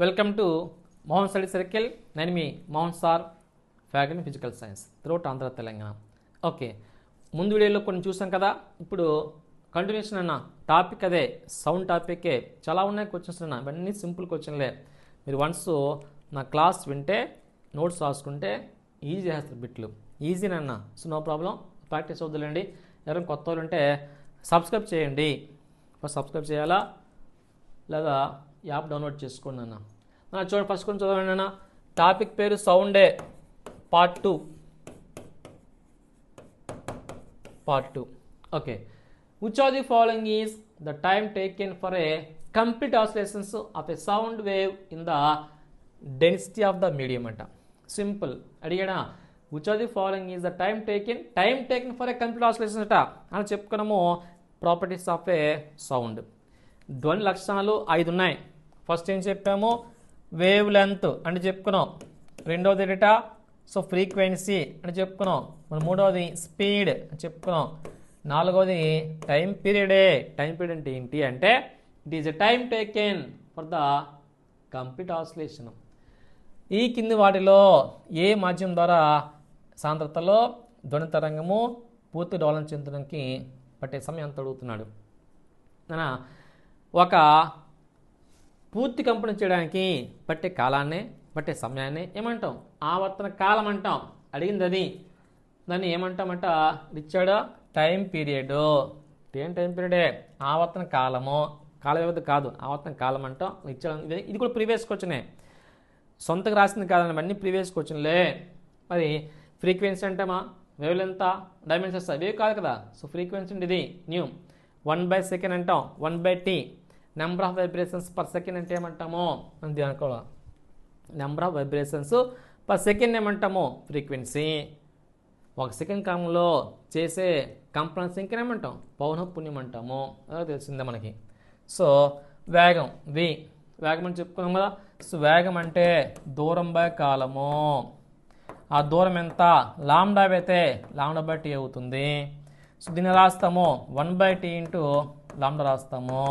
Welcome to Mohan study circle. నేను మీ Mohan sir, faculty physical science throughout Andhra Telangana. Okay, ముందు వీడియోలో కొన్ని చూసాం కదా, ఇప్పుడు కంటిన్యూషన్ అన్న టాపిక్ అదే, సౌండ్ టాపికే. చాలా ఉన్నాయి క్వశ్చన్స్ అన్న, ఇవన్నీ సింపుల్ క్వశ్చన్లే. మీరు వన్స్ నా క్లాస్ వింటే నోట్స్ రాసుకుంటే ఈజీ చేస్తారు బిట్లు, ఈజీనన్నా. సో నో ప్రాబ్లం, ప్రాక్టీస్ అవుతుందండి. ఎవరైనా కొత్త వాళ్ళు ఉంటే సబ్స్క్రైబ్ చేయండి. ఫస్ట్ సబ్స్క్రైబ్ చేయాలా లేదా యాప్ డౌన్లోడ్ చేసుకోండి అన్న. చూడండి, ఫస్ట్ కొంచెం చదవండి అన్న. టాపిక్ పేరు సౌండే, part 2. Okay, which of the following is the time taken for a complete oscillations of a sound wave in the density of the medium అంట. సింపుల్ అడిగాడా, which of the following is the time taken for a complete oscillations అట అని చెప్పుకున్నాము. Properties of A sound, ధ్వని లక్షణాలు 5 ఉన్నాయి. First ఏం చెప్పాము, వేవ్ లెంత్ అంటే చెప్పుకున్నాం. రెండవది డేటా, సో ఫ్రీక్వెన్సీ అని చెప్పుకున్నాం. మరి మూడవది స్పీడ్ అని చెప్పుకున్నాం. నాలుగవది టైం పీరియడే. టైం పీరియడ్ అంటే ఏంటి అంటే, it is a time taken for the complete oscillation. ఈ కింది వాటిలో ఏ మాధ్యమం ద్వారా సాంద్రతలో ధ్వని తరంగము పూర్తి డోలనం చెందడానికి పట్టే సమయం అంత అడుగుతున్నాడు. ఒక పూర్తి కంపన చేయడానికి పట్టే కాలాన్ని, పట్టే సమయాన్ని ఏమంటాం, ఆవర్తన కాలం అంటాం. అడిగింది అది, దాన్ని ఏమంటామంట, ఇచ్చాడు టైం పీరియడ్. ఏం టైం పీరియడే, ఆవర్తన కాలము, కాల వ్యవధి కాదు, ఆవర్తన కాలం అంటాం. ఇచ్చాడు, ఇది కూడా ప్రీవియస్ క్వశ్చనే, సొంతగా రాసింది కాదని, అన్నీ ప్రీవియస్ క్వశ్చన్లే. మరి ఫ్రీక్వెన్సీ అంటామా, వేవ్ లెంత్, డైమెన్షన్స్ వేవ్ కాదు కదా. సో ఫ్రీక్వెన్సీ ఇది న్యూ. 1/second అంటాం, 1/t. Number of vibrations per second అంటే ఏమంటామో అని అనుకోవాలి. Number of vibrations per second ఏమంటాము, ఫ్రీక్వెన్సీ. 1 సెకండ్ కాలంలో చేసే కంపన సంఖ్యను ఏమంటాం, పౌనఃపున్యం అంటాము. అదే తెలిసిందే మనకి. సో వేగం, వేగం అని చెప్పుకున్నాం కదా. సో వేగం అంటే దూరం బై కాలము. ఆ దూరం ఎంత, లాంబ్డా అయితే లాంబ్డా/t అవుతుంది. సో దీన్ని రాస్తాము 1/t ఇంటూ లాంబ్డా రాస్తాము.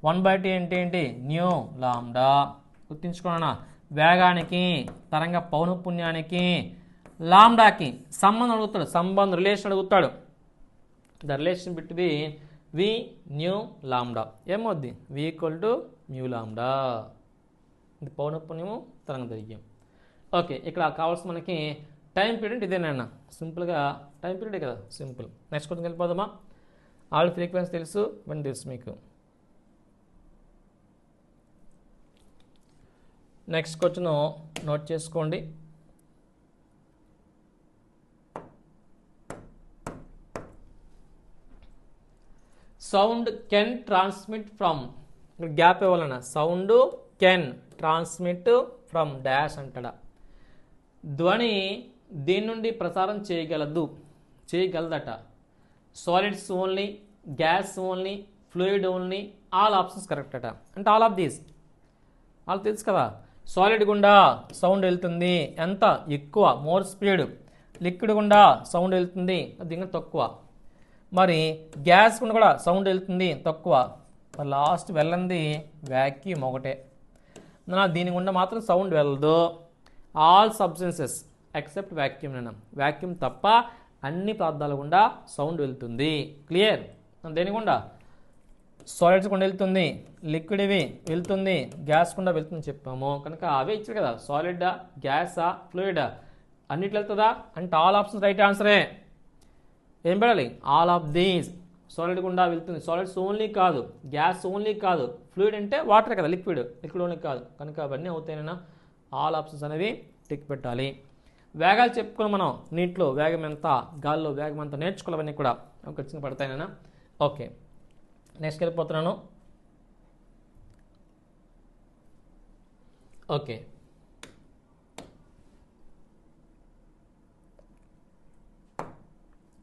1/t అంటే ఏంటి, న్యూ లాంబ్డా. గుర్తుంచుకోనా, వేగానికి, తరంగ పౌనఃపున్యానికి, లాంబ్డాకి సంబంధం అడుగుతాడు, సంబంధం రిలేషన్ అడుగుతాడు. The relation between V nu lambda ఏమవుద్ది, V equal to nu lambda. ఇది పౌనఃపున్యము, తరంగ దైర్ఘ్యం. ఓకే, ఇక్కడ కావాల్సిన మనకి టైం పీరియడ్ ఇదేనన్నా. సింపుల్గా టైం పీరియడే కదా, సింపుల్. నెక్స్ట్ క్వశ్చన్కి వెళ్ళిపోదామా. ఆల్ ఫ్రీక్వెన్సీ తెలుసు, ఇవన్నీ తెలుసు మీకు. నెక్స్ట్ క్వశ్చన్ నోట్ చేసుకోండి. Sound can transmit from, gap ఇవ్వాలన్నా. Sound can transmit from dash అంటాడా. ధ్వని దీని నుండి ప్రసారం చేయగలదట. Solids only, gas only, fluid only, all options correct అట. అంటే ఆల్ ఆఫ్ దీస్, ఆల్ తెలుసు కదా. సాలిడ్ గుండా సౌండ్ వెళ్తుంది, ఎంత ఎక్కువ, మోర్ స్పీడ్. లిక్విడ్ గుండా సౌండ్ వెళ్తుంది, దీని తక్కువ. మరి గ్యాస్ గుండా కూడా సౌండ్ వెళ్తుంది, తక్కువ. మరి లాస్ట్ వెళ్ళంది వ్యాక్యూమ్ ఒకటే. దీని గుండా మాత్రం సౌండ్ వెళ్ళదు. ఆల్ సబ్స్టెన్సెస్ ఎక్సెప్ట్ వ్యాక్యూమ్ అన్నాం. వ్యాక్యూమ్ తప్ప అన్ని పదార్థాల గుండా సౌండ్ వెళ్తుంది. క్లియర్. దేని గుండా, సాలిడ్స్ గుండా వెళ్తుంది, లిక్విడ్ ఇవి వెళ్తుంది, గ్యాస్ గుండా వెళ్తుంది చెప్పాము. కనుక అవే ఇచ్చారు కదా, సాలిడా, గ్యాసా, ఫ్లూయిడా, అన్నిట్లో వెళ్తుందా అంటే ఆల్ ఆప్షన్స్ రైట్ ఆన్సరే. ఏం పెడాలి, ఆల్ ఆఫ్ దీస్. సాలిడ్ గుండా వెళ్తుంది, సాలిడ్స్ ఓన్లీ కాదు, గ్యాస్ ఓన్లీ కాదు, ఫ్లూయిడ్ అంటే వాటర్ కదా, లిక్విడ్ ఓన్లీ కాదు. కనుక అవన్నీ అవుతాయినా ఆల్ ఆప్షన్స్ అనేవి టిక్ పెట్టాలి. వేగాలు చెప్పుకున్నాం మనం, నీటిలో వేగం ఎంత, గాల్లో వేగం ఎంత నేర్చుకోవాలవన్నీ కూడా ఖచ్చితంగా పడతాయినా. ఓకే, నెక్స్ట్ వెళ్ళిపోతున్నాను. ఓకే,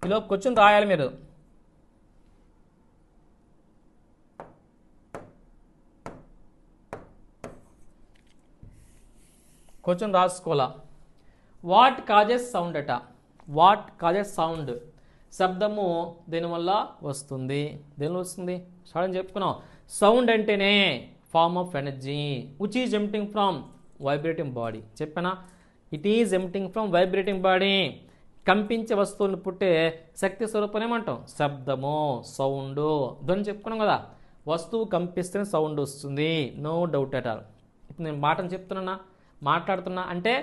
ఇలా క్వశ్చన్ రాయాలి మీరు. క్వశ్చన్ రాసుకోవాలా. వాట్ కాజెస్ సౌండ్ అట. వాట్ కాజెస్ సౌండ్, శబ్దము దేనివల్ల వస్తుంది, దేనివల్ల వస్తుంది, సడన్ చెప్పుకున్నాం. సౌండ్ అంటేనే form of energy which is emitting from vibrating body. చెప్పనా, it is emitting from vibrating body. కంపించే వస్తువులను పుట్టే శక్తి స్వరూపం ఏమంటాం? శబ్దము, సౌండ్, ధ్వని చెప్పుకున్నాం కదా. వస్తువు కంపిస్తేనే సౌండ్ వస్తుంది, నో డౌట్ అట్ ఆల్. ఇప్పుడు నేను మాటను చెప్తున్నా, మాట్లాడుతున్నా అంటే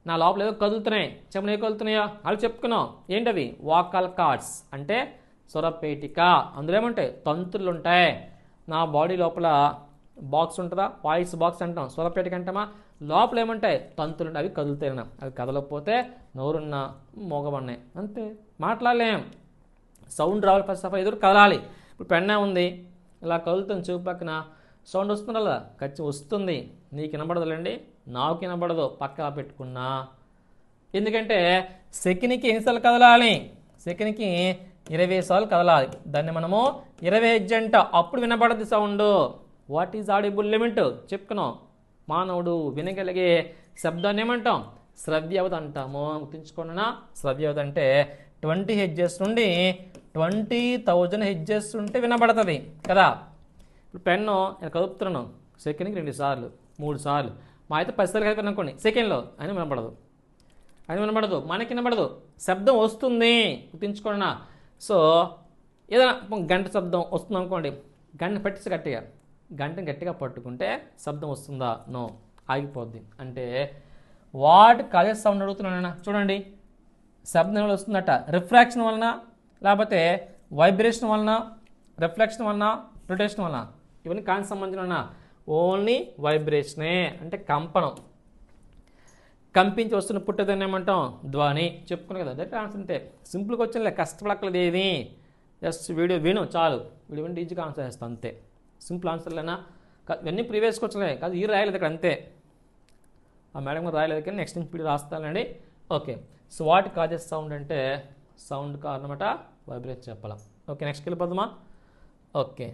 నా లోపల ఏదో కదులుతున్నాయి. చెప్పని ఏ కదులుతున్నాయో వాళ్ళు చెప్పుకున్నాం. ఏంటవి? వాకల్ కార్డ్స్ అంటే స్వరపేటిక. అందులో ఏమంటాయి? తంతులు ఉంటాయి. నా బాడీ లోపల బాక్స్ ఉంటుందా, వాయిస్ బాక్స్ అంటాం, స్వరపేటిక అంటామా. లోపల ఏమంటాయి? తంతులు ఉంటాయి, అవి కదులుతాయి. అవి కదలకపోతే నోరున్నా మోగబడినాయి, అంతే, మాట్లాడలేం. సౌండ్ రావాలి, ఫస్ట్ ఆఫ్ ఆల్ ఎదురు కదలాలి. ఇప్పుడు పెన్నా ఉంది, ఇలా కదులుతుంది, చూపు పక్కన సౌండ్ వస్తుంది కదా, ఖచ్చితంగా వస్తుంది. నీకు వినబడదులేండి, నాకు వినబడదు, పక్కన పెట్టుకున్నా. ఎందుకంటే సెకండ్కి ఎన్నిసార్లు కదలాలి? సెకండ్కి 20 సార్లు కదలాలి. దాన్ని మనము 20 హెడ్జ్ అంట, అప్పుడు వినబడదు sound. What is audible limit చెప్పుకున్నాం. మానవుడు వినగలిగే శబ్దాన్ని ఏమంటాం? శ్రవ్యవధి అంటాము. గుర్తుంచుకున్నా, శ్రవ్యవధి అంటే 20 హెడ్జెస్ నుండి 20,000 హెడ్జెస్ ఉంటే వినబడుతుంది కదా. ఇప్పుడు పెన్ను నేను కదుపుతున్నాను, సెకండ్కి 2 సార్లు 3 సార్లు, మా అయితే 10 సార్లు కలిపి అనుకోండి సెకండ్లో, అయినా వినపడదు. అది వినపడదు, మనకి వినపడదు. శబ్దం వస్తుంది, గుర్తుంచుకున్నా. సో ఏదైనా గంట శబ్దం వస్తుంది అనుకోండి, గంట పెట్టేసి గట్టిగా, గంటను గట్టిగా పట్టుకుంటే శబ్దం వస్తుందా? నో, ఆగిపోద్ది. అంటే వాట్ కాజెస్ సౌండ్ అడుగుతున్నాను. చూడండి, శబ్దం వల్ల వస్తుందట రిఫ్రాక్షన్ వలన, లేకపోతే వైబ్రేషన్ వలన, రిఫ్లెక్షన్ వలన, రొటేషన్ వలన. ఇవన్నీ కానికి సంబంధించిన ఓన్లీ వైబ్రేషనే, అంటే కంపనం. కంపించి వస్తున్న పుట్టేదాన్ని ఏమంటాం? ధ్వని. చెప్పుకున్నాం కదా, అదే ఆన్సర్. అంతే, సింపుల్గా వచ్చిందిలే, కష్టపడక్కలేదు ఏది. జస్ట్ వీడియో విను చాలు, వీడియో విని ఈజీగా ఆన్సర్ చేస్తాను, అంతే. సింపుల్ ఆన్సర్లేనా? ఇవన్నీ ప్రీవియస్కి వచ్చినాయి కాదు, ఈ రాయలేదు ఇక్కడ, అంతే. ఆ మేడం కూడా రాయలేదు కానీ నెక్స్ట్ వీడియో రాస్తానండి. Okay, so what causes sound అంటే సౌండ్ కారణమట వైబ్రేట్ చెప్పాలా. ఓకే, నెక్స్ట్ వెళ్ళిపోదామా? ఓకే.